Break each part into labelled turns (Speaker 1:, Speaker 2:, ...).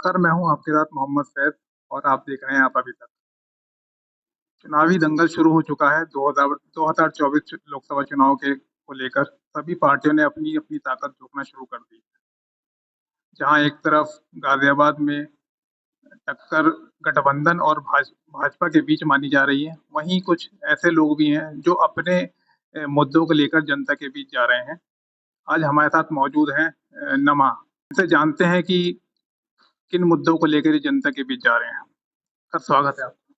Speaker 1: नमस्कार, मैं हूँ आपके साथ मोहम्मद फैज़ और आप देख रहे हैं आप अभी तक। चुनावी दंगल शुरू हो चुका है। 2024 लोकसभा चुनाव के को लेकर सभी पार्टियों ने अपनी-अपनी ताकत झोंकना शुरू कर दी। जहाँ एक तरफ गाज़ियाबाद में टक्कर गठबंधन और भाजपा के बीच मानी जा रही है, वहीं कुछ ऐसे लोग भी हैं जो अपने मुद्दों को लेकर जनता के बीच जा रहे हैं। आज हमारे साथ मौजूद हैं नमा। इनसे जानते हैं कि किन मुद्दों को लेकर ये जनता के बीच जा रहे हैं। सर स्वागत है आपका।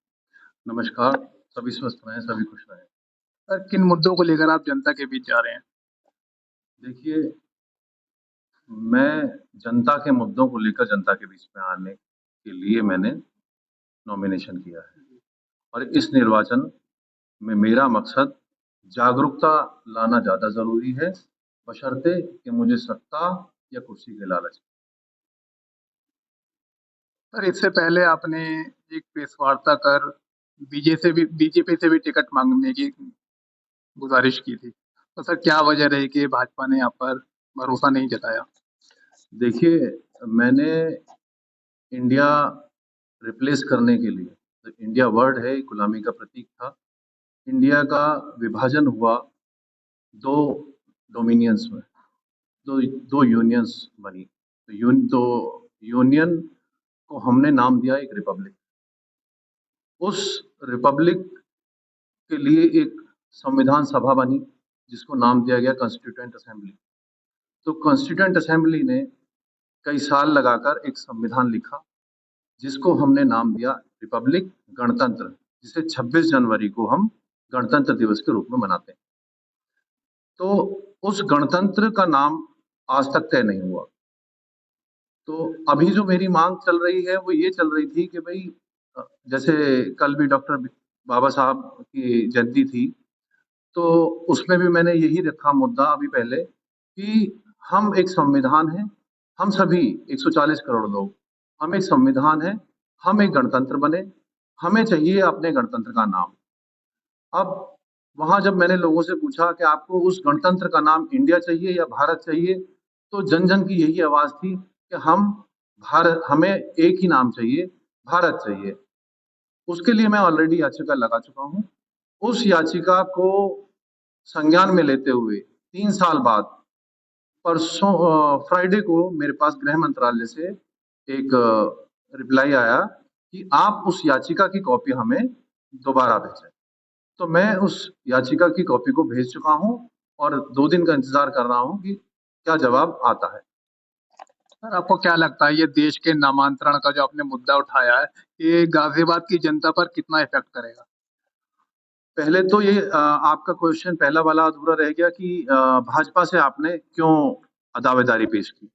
Speaker 2: नमस्कार, सभी स्वस्थ रहें, सभी खुश रहें।
Speaker 1: सर किन मुद्दों को लेकर आप जनता के बीच जा रहे हैं?
Speaker 2: देखिए, मैं जनता के मुद्दों को लेकर जनता के बीच में आने के लिए मैंने नॉमिनेशन किया है और इस निर्वाचन में मेरा मकसद जागरूकता लाना ज़्यादा ज़रूरी है, बशर्ते कि मुझे सत्ता या कुर्सी के लालच।
Speaker 1: सर इससे पहले आपने एक प्रेस वार्ता कर बीजेपी से भी टिकट मांगने की गुजारिश की थी। तो सर क्या वजह रही कि भाजपा ने आप पर भरोसा नहीं जताया?
Speaker 2: देखिए, मैंने इंडिया रिप्लेस करने के लिए, तो इंडिया वर्ड है, गुलामी का प्रतीक था। इंडिया का विभाजन हुआ 2 डोमिनियंस में, दो यूनियंस बनी। तो यूनियन को हमने नाम दिया एक रिपब्लिक। उस रिपब्लिक के लिए एक संविधान सभा बनी जिसको नाम दिया गया कॉन्स्टिट्यूएंट असेंबली। तो कॉन्स्टिट्यूएंट असेंबली ने कई साल लगाकर एक संविधान लिखा जिसको हमने नाम दिया रिपब्लिक गणतंत्र, जिसे 26 जनवरी को हम गणतंत्र दिवस के रूप में मनाते हैं। तो उस गणतंत्र का नाम आज तक तय नहीं हुआ। तो अभी जो मेरी मांग चल रही है वो ये चल रही थी कि भाई जैसे कल भी डॉक्टर बाबा साहब की जयंती थी, तो उसमें भी मैंने यही रखा मुद्दा अभी पहले कि हम एक संविधान है, हम सभी 140 करोड़ लोग, हम एक संविधान है, हम एक गणतंत्र बने, हमें चाहिए अपने गणतंत्र का नाम। अब वहाँ जब मैंने लोगों से पूछा कि आपको उस गणतंत्र का नाम इंडिया चाहिए या भारत चाहिए, तो जन-जन की यही आवाज़ थी कि हमें एक ही नाम चाहिए, भारत चाहिए। उसके लिए मैं ऑलरेडी याचिका लगा चुका हूँ। उस याचिका को संज्ञान में लेते हुए 3 साल बाद परसों फ्राइडे को मेरे पास गृह मंत्रालय से एक रिप्लाई आया कि आप उस याचिका की कॉपी हमें दोबारा भेजें। तो मैं उस याचिका की कॉपी को भेज चुका हूँ और 2 दिन का इंतज़ार कर रहा हूँ कि क्या जवाब आता है।
Speaker 1: सर आपको क्या लगता है ये देश के नामांतरण का जो आपने मुद्दा उठाया है, ये गाज़ियाबाद की जनता पर कितना इफ़ेक्ट करेगा?
Speaker 2: पहले तो ये आपका क्वेश्चन पहला वाला अधूरा रह गया कि भाजपा से आपने क्यों दावेदारी पेश की?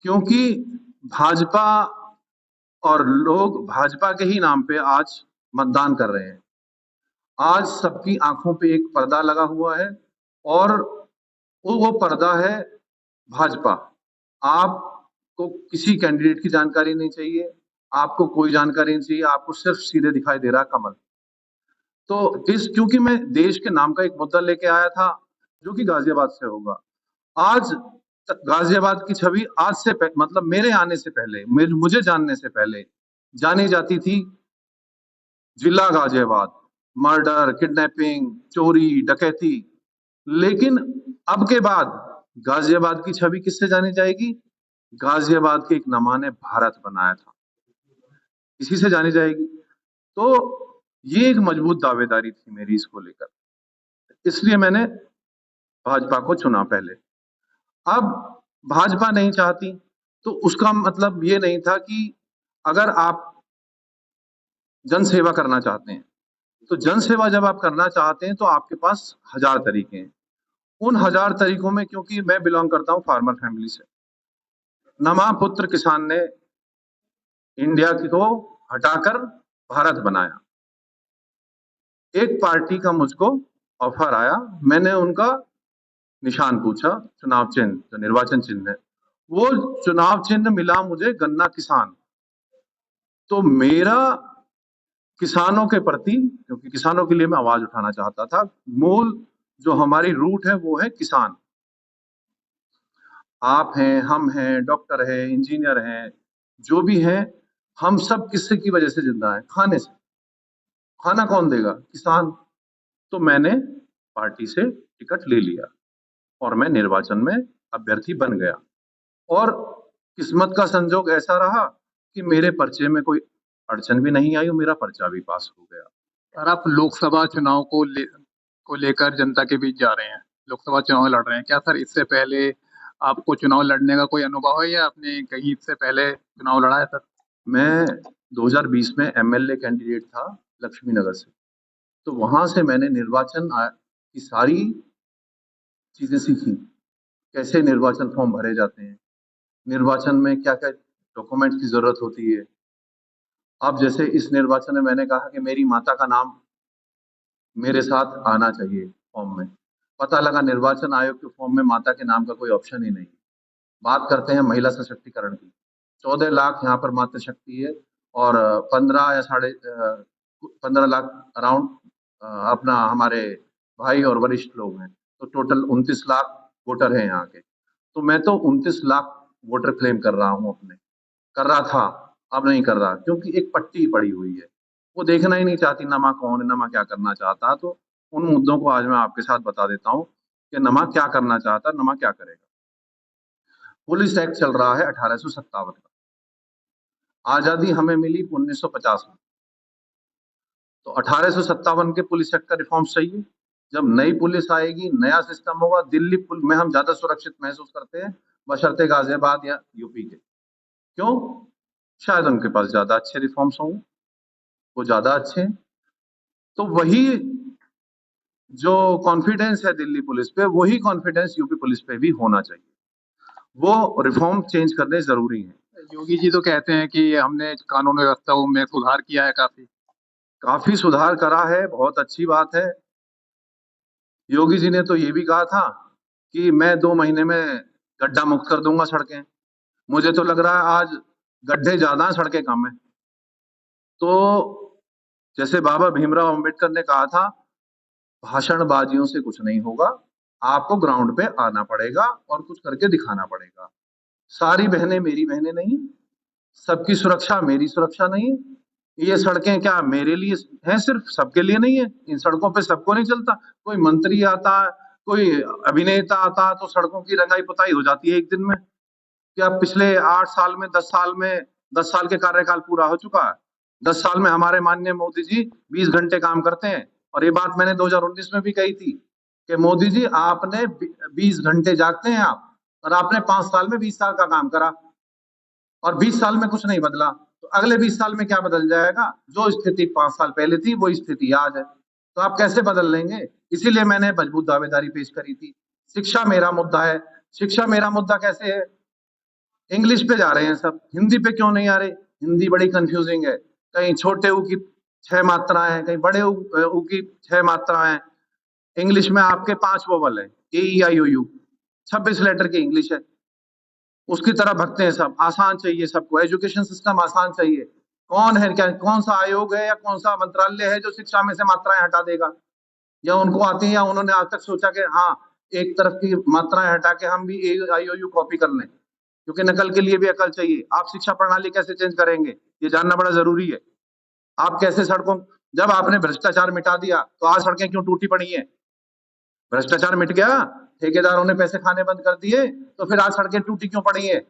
Speaker 2: क्योंकि भाजपा और लोग भाजपा के ही नाम पे आज मतदान कर रहे हैं। आज सबकी आँखों पे एक पर्दा लगा हुआ है और वो पर्दा है भाजपा। आपको किसी कैंडिडेट की जानकारी नहीं चाहिए, आपको कोई जानकारी नहीं चाहिए, आपको सिर्फ सीधे दिखाई दे रहा है कमल। तो क्योंकि मैं देश के नाम का एक मुद्दा लेके आया था, जो कि गाज़ियाबाद से होगा। आज गाज़ियाबाद की छवि आज से मतलब मेरे आने से पहले, मुझे जानने से पहले जानी जाती थी जिला गाज़ियाबाद, मर्डर, किडनैपिंग, चोरी, डकैती। लेकिन अब के बाद गाज़ियाबाद की छवि किससे जानी जाएगी? गाज़ियाबाद के एक नमा ने भारत बनाया था, इसी से जानी जाएगी। तो ये एक मजबूत दावेदारी थी मेरी इसको लेकर, इसलिए मैंने भाजपा को चुना पहले। अब भाजपा नहीं चाहती, तो उसका मतलब ये नहीं था कि अगर आप जन सेवा करना चाहते हैं, तो जन सेवा जब आप करना चाहते हैं, तो आपके पास हज़ार तरीके हैं। उन हज़ार तरीकों में क्योंकि मैं बिलॉन्ग करता हूँ फार्मर फैमिली से, नमा पुत्र किसान ने इंडिया को हटाकर भारत बनाया। एक पार्टी का मुझको ऑफर आया, मैंने उनका निशान पूछा, चुनाव चिन्ह, जो निर्वाचन चिन्ह है, वो चुनाव चिन्ह मिला मुझे गन्ना किसान। तो मेरा किसानों के प्रति, क्योंकि किसानों के लिए मैं आवाज उठाना चाहता था, मूल जो हमारी रूट है वो है किसान। आप हैं, हम हैं, डॉक्टर हैं, इंजीनियर हैं, जो भी है, हम सब किससे की वजह से जिंदा है? खाने से। खाना कौन देगा? किसान। तो मैंने पार्टी से टिकट ले लिया और मैं निर्वाचन में अभ्यर्थी बन गया। और किस्मत का संजोग ऐसा रहा कि मेरे पर्चे में कोई अड़चन भी नहीं आई और मेरा पर्चा भी पास हो गया।
Speaker 1: सर, आप लोकसभा चुनाव को लेकर जनता के बीच जा रहे हैं, लोकसभा चुनाव लड़ रहे हैं। क्या सर इससे पहले आपको चुनाव लड़ने का कोई अनुभव है या आपने कहीं इससे पहले चुनाव लड़ा है सर?
Speaker 2: मैं 2020 में एमएलए कैंडिडेट था लक्ष्मी नगर से। तो वहां से मैंने निर्वाचन की सारी चीजें सीखी। कैसे निर्वाचन फॉर्म भरे जाते हैं, निर्वाचन में क्या क्या डॉक्यूमेंट्स की जरूरत होती है। अब जैसे इस निर्वाचन में मैंने कहा कि मेरी माता का नाम मेरे साथ आना चाहिए फॉर्म में। पता लगा निर्वाचन आयोग के फॉर्म में माता के नाम का कोई ऑप्शन ही नहीं। बात करते हैं महिला सशक्तिकरण की। 14 लाख यहाँ पर मातृ शक्ति है और 15 या 15 लाख अराउंड अपना हमारे भाई और वरिष्ठ लोग हैं। तो टोटल 29 लाख वोटर हैं यहाँ के। तो मैं तो 29 लाख वोटर क्लेम कर रहा हूँ अपने, कर रहा था, अब नहीं कर रहा, क्योंकि एक पट्टी पड़ी हुई है। वो देखना ही नहीं चाहती नमा कौन है, नमा क्या करना चाहता। तो उन मुद्दों को आज मैं आपके साथ बता देता हूँ कि नमा क्या करना चाहता, नमा क्या करेगा। पुलिस एक्ट चल रहा है 1857 का। आजादी हमें मिली 1950 में। तो 1857 के पुलिस एक्ट का रिफॉर्म्स चाहिए। जब नई पुलिस आएगी, नया सिस्टम होगा, दिल्ली में हम ज्यादा सुरक्षित महसूस करते हैं बशर्ते गाजियाबाद या यूपी के। क्यों? शायद उनके पास ज्यादा अच्छे रिफॉर्म्स होंगे, वो ज्यादा अच्छे हैं। तो वही जो कॉन्फिडेंस है दिल्ली पुलिस पे, वही कॉन्फिडेंस यूपी पुलिस पे भी होना चाहिए। वो रिफॉर्म चेंज करने जरूरी है।
Speaker 1: योगी जी तो कहते हैं कि हमने कानून व्यवस्था में सुधार किया है काफी।
Speaker 2: काफी सुधार करा है, बहुत अच्छी बात है। योगी जी ने तो ये भी कहा था कि मैं 2 महीने में गड्ढा मुक्त कर दूंगा सड़कें। मुझे तो लग रहा है आज गड्ढे ज्यादा हैं, सड़कें कम है। तो जैसे बाबा भीमराव अंबेडकर ने कहा था, भाषणबाजियों से कुछ नहीं होगा, आपको ग्राउंड पे आना पड़ेगा और कुछ करके दिखाना पड़ेगा। सारी बहनें मेरी बहनें नहीं, सबकी सुरक्षा मेरी सुरक्षा नहीं। ये सड़कें क्या मेरे लिए हैं सिर्फ, सबके लिए नहीं है। इन सड़कों पे सबको नहीं चलता। कोई मंत्री आता है, कोई अभिनेता आता है तो सड़कों की रंगाई पुताई हो जाती है एक दिन में। क्या पिछले 8 साल में 10 साल में 10 साल के कार्यकाल पूरा हो चुका है। 10 साल में हमारे माननीय मोदी जी 20 घंटे काम करते हैं। और ये बात मैंने 2019 में भी कही थी कि मोदी जी आपने 20 घंटे जागते हैं आप, और आपने 5 साल में 20 साल का काम करा और 20 साल में कुछ नहीं बदला। तो अगले 20 साल में क्या बदल जाएगा? जो स्थिति 5 साल पहले थी वो स्थिति आज है। तो आप कैसे बदल लेंगे? इसीलिए मैंने मजबूत दावेदारी पेश करी थी। शिक्षा मेरा मुद्दा है। शिक्षा मेरा मुद्दा कैसे है? इंग्लिश पे जा रहे हैं सब, हिंदी पे क्यों नहीं आ रहे? हिंदी बड़ी कंफ्यूजिंग है। कहीं छोटे ऊ की 6 मात्राएं हैं, कहीं बड़े ऊ की 6 मात्राएं हैं। इंग्लिश में आपके 5 वोवल है, ए ई आई ओ यू, 26 लेटर की इंग्लिश है। उसकी तरह भगते हैं सब। आसान चाहिए सबको, एजुकेशन सिस्टम आसान चाहिए। कौन है, क्या कौन सा आयोग है या कौन सा मंत्रालय है जो शिक्षा में से मात्राएं हटा देगा? या उनको आती है या उन्होंने आज तक सोचा कि हाँ एक तरफ की मात्राएं हटा के हम भी ए आई ओ यू कॉपी कर लें? क्योंकि नकल के लिए भी अकल चाहिए। आप शिक्षा प्रणाली कैसे चेंज करेंगे, ये जानना बड़ा जरूरी है। आप कैसे सड़कों, जब आपने भ्रष्टाचार मिटा दिया तो आज सड़कें क्यों टूटी पड़ी हैं? भ्रष्टाचार मिट गया, ठेकेदारों ने पैसे खाने बंद कर दिए, तो फिर आज सड़कें टूटी क्यों पड़ी हैं?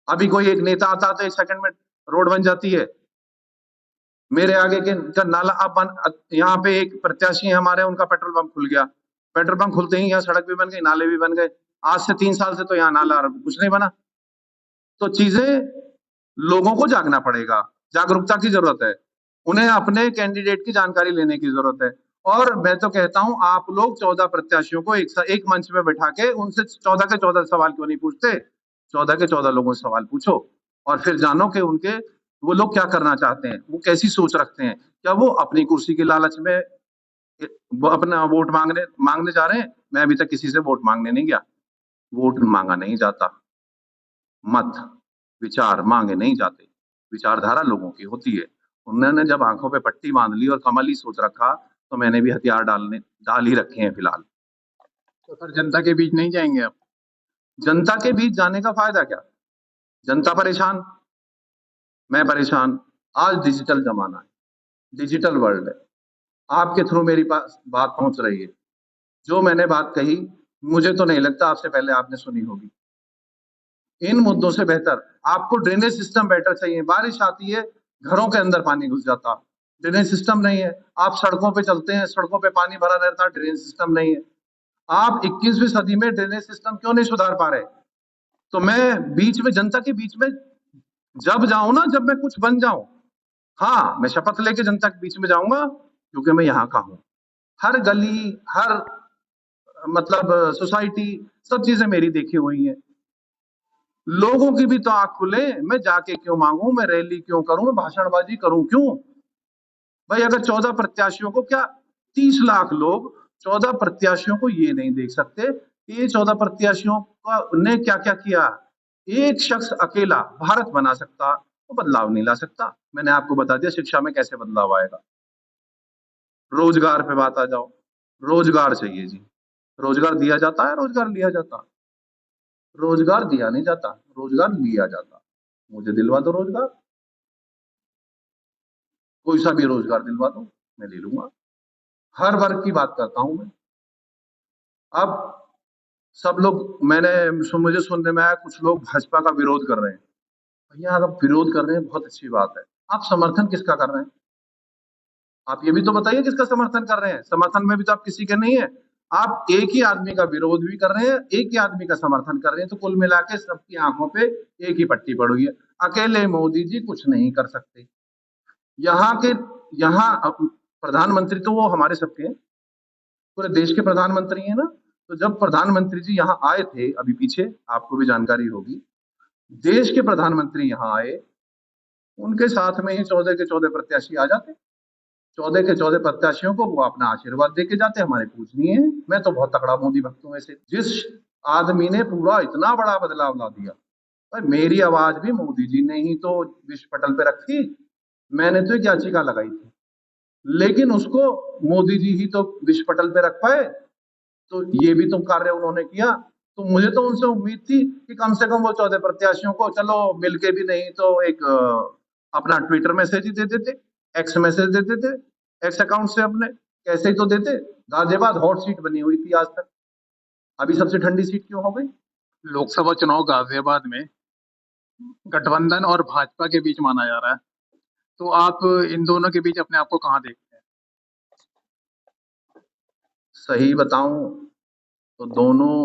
Speaker 2: अभी कोई एक नेता आता तो 1 सेकंड में रोड बन जाती है। मेरे आगे के का नाला अब यहाँ पे एक प्रत्याशी है हमारे, उनका पेट्रोल पंप खुल गया। पेट्रोल पंप खुलते ही यहाँ सड़क भी बन गई, नाले भी बन गए। आज से 3 साल से तो यहाँ नाला कुछ नहीं बना। तो चीजें लोगों को जागना पड़ेगा, जागरूकता की जरूरत है। उन्हें अपने कैंडिडेट की जानकारी लेने की जरूरत है। और मैं तो कहता हूं आप लोग 14 प्रत्याशियों को एक मंच में बैठा के उनसे 14 के 14 सवाल क्यों नहीं पूछते? 14 के 14 लोगों से सवाल पूछो और फिर जानो कि उनके वो लोग क्या करना चाहते हैं, वो कैसी सोच रखते हैं। क्या वो अपनी कुर्सी की लालच में वो अपना वोट मांगने जा रहे हैं? मैं अभी तक किसी से वोट मांगने नहीं गया। वोट मांगा नहीं जाता, मत विचार मांगे नहीं जाते। विचारधारा लोगों की होती है। उन्होंने जब आंखों पे पट्टी बांध ली और कमल ही सोच रखा, तो मैंने भी हथियार डाल ही रखे हैं फिलहाल।
Speaker 1: तो सर जनता के बीच नहीं जाएंगे आप?
Speaker 2: जनता के बीच जाने का फायदा क्या? जनता परेशान, मैं परेशान। आज डिजिटल जमाना है, डिजिटल वर्ल्ड है, आपके थ्रू मेरी पास बात पहुंच रही है। जो मैंने बात कही, मुझे तो नहीं लगता आपसे पहले आपने सुनी होगी। इन मुद्दों से बेहतर आपको ड्रेनेज सिस्टम बेटर चाहिए। बारिश आती है, घरों के अंदर पानी घुस जाता, ड्रेनेज सिस्टम नहीं है। आप सड़कों पे चलते हैं, सड़कों पे पानी भरा रहता, ड्रेनेज सिस्टम नहीं है। आप 21वीं सदी में ड्रेनेज सिस्टम क्यों नहीं सुधार पा रहे? तो मैं बीच में, जनता के बीच में जब जाऊं ना, जब मैं कुछ बन जाऊं, हाँ, मैं शपथ लेके जनता के बीच में जाऊंगा, क्योंकि मैं यहाँ का हूं। हर गली, हर मतलब सोसाइटी, सब चीजें मेरी देखी हुई हैं। लोगों की भी तो आंख खुले। मैं जाके क्यों मांगू, मैं रैली क्यों करूं, मैं भाषणबाजी करूं क्यों? भाई अगर 14 प्रत्याशियों को, क्या 30 लाख लोग 14 प्रत्याशियों को ये नहीं देख सकते कि ये 14 प्रत्याशियों का ने क्या क्या किया? एक शख्स अकेला भारत बना सकता, वो बदलाव नहीं ला सकता। मैंने आपको बता दिया शिक्षा में कैसे बदलाव आएगा। रोजगार पे बात आ जाओ, रोजगार चाहिए जी। रोजगार दिया जाता है, रोजगार लिया जाता? रोजगार दिया नहीं जाता, रोजगार लिया जाता। मुझे दिलवा दो रोजगार, कोई सा भी रोजगार दिलवा दो, मैं ले लूंगा। हर वर्ग की बात करता हूं मैं। अब सब लोग, मुझे सुनने में आया कुछ लोग भाजपा का विरोध कर रहे हैं। भैया अगर विरोध कर रहे हैं बहुत अच्छी बात है, आप समर्थन किसका कर रहे हैं? आप ये भी तो बताइए किसका समर्थन कर रहे हैं। समर्थन में भी तो आप किसी के नहीं है। आप एक ही आदमी का विरोध भी कर रहे हैं, एक ही आदमी का समर्थन कर रहे हैं, तो कुल मिला के सबकी आंखों पे एक ही पट्टी पड़ हुई है। अकेले मोदी जी कुछ नहीं कर सकते। यहाँ प्रधानमंत्री तो वो हमारे सबके हैं, पूरे देश के प्रधानमंत्री हैं ना। तो जब प्रधानमंत्री जी यहाँ आए थे अभी पीछे, आपको भी जानकारी होगी, देश के प्रधानमंत्री यहाँ आए, उनके साथ में ही 14 के 14 प्रत्याशी आ जाते। 14 के 14 प्रत्याशियों को वो अपना आशीर्वाद देके जाते, हमारे पूजनीय है। मैं तो बहुत तगड़ा मोदी भक्त हूं। ऐसे जिस आदमी ने पूरा इतना बड़ा बदलाव ला दिया, भाई मेरी आवाज भी मोदी जी ने ही तो विश्व पटल पे रखी। मैंने तो एक याचिका लगाई थी, लेकिन उसको मोदी जी ही तो विश्व पटल पे रख पाए। तो ये भी तो कार्य उन्होंने किया। तो मुझे तो उनसे उम्मीद थी कि कम से कम वो 14 प्रत्याशियों को चलो मिलके भी नहीं तो एक अपना ट्विटर मैसेज ही दे देते, एक्स मैसेज दे देते, एक्स अकाउंट से अपने कैसे ही तो देते। गाजियाबाद हॉट सीट बनी हुई थी आज तक, अभी सबसे ठंडी सीट क्यों हो गई?
Speaker 1: लोकसभा चुनाव गाजियाबाद में गठबंधन और भाजपा के बीच माना जा रहा है, तो आप इन दोनों के बीच अपने आप को कहाँ देखते हैं?
Speaker 2: सही बताऊं तो दोनों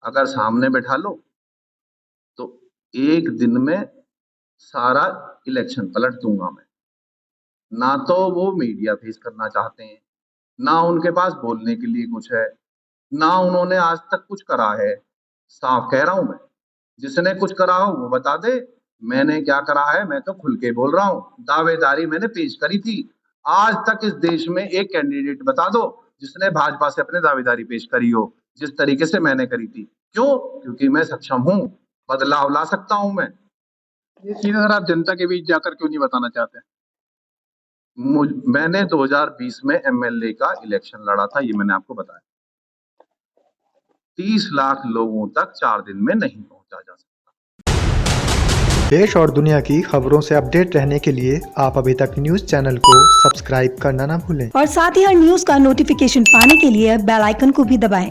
Speaker 2: अगर सामने बैठा लो तो एक दिन में सारा इलेक्शन पलट दूंगा मैं। ना तो वो मीडिया फेस करना चाहते हैं, ना उनके पास बोलने के लिए कुछ है, ना उन्होंने आज तक कुछ करा है। साफ कह रहा हूं मैं, जिसने कुछ करा हो वो बता दे। मैंने क्या करा है मैं तो खुल के बोल रहा हूं। दावेदारी मैंने पेश करी थी। आज तक इस देश में एक कैंडिडेट बता दो जिसने भाजपा से अपने दावेदारी पेश करी हो जिस तरीके से मैंने करी थी। क्यों? क्योंकि मैं सक्षम हूं, बदलाव ला सकता हूं मैं।
Speaker 1: ये चीजें सर आप जनता के बीच जाकर क्यों नहीं बताना चाहते?
Speaker 2: मैंने 2020 में एमएलए का इलेक्शन लड़ा था, ये मैंने आपको बताया। 30 लाख लोगों तक 4 दिन में नहीं पहुंचा जा सकता।
Speaker 3: देश और दुनिया की खबरों से अपडेट रहने के लिए आप अभी तक न्यूज चैनल को सब्सक्राइब करना ना भूलें
Speaker 4: और साथ ही हर न्यूज का नोटिफिकेशन पाने के लिए बेल आइकन को भी दबाएं।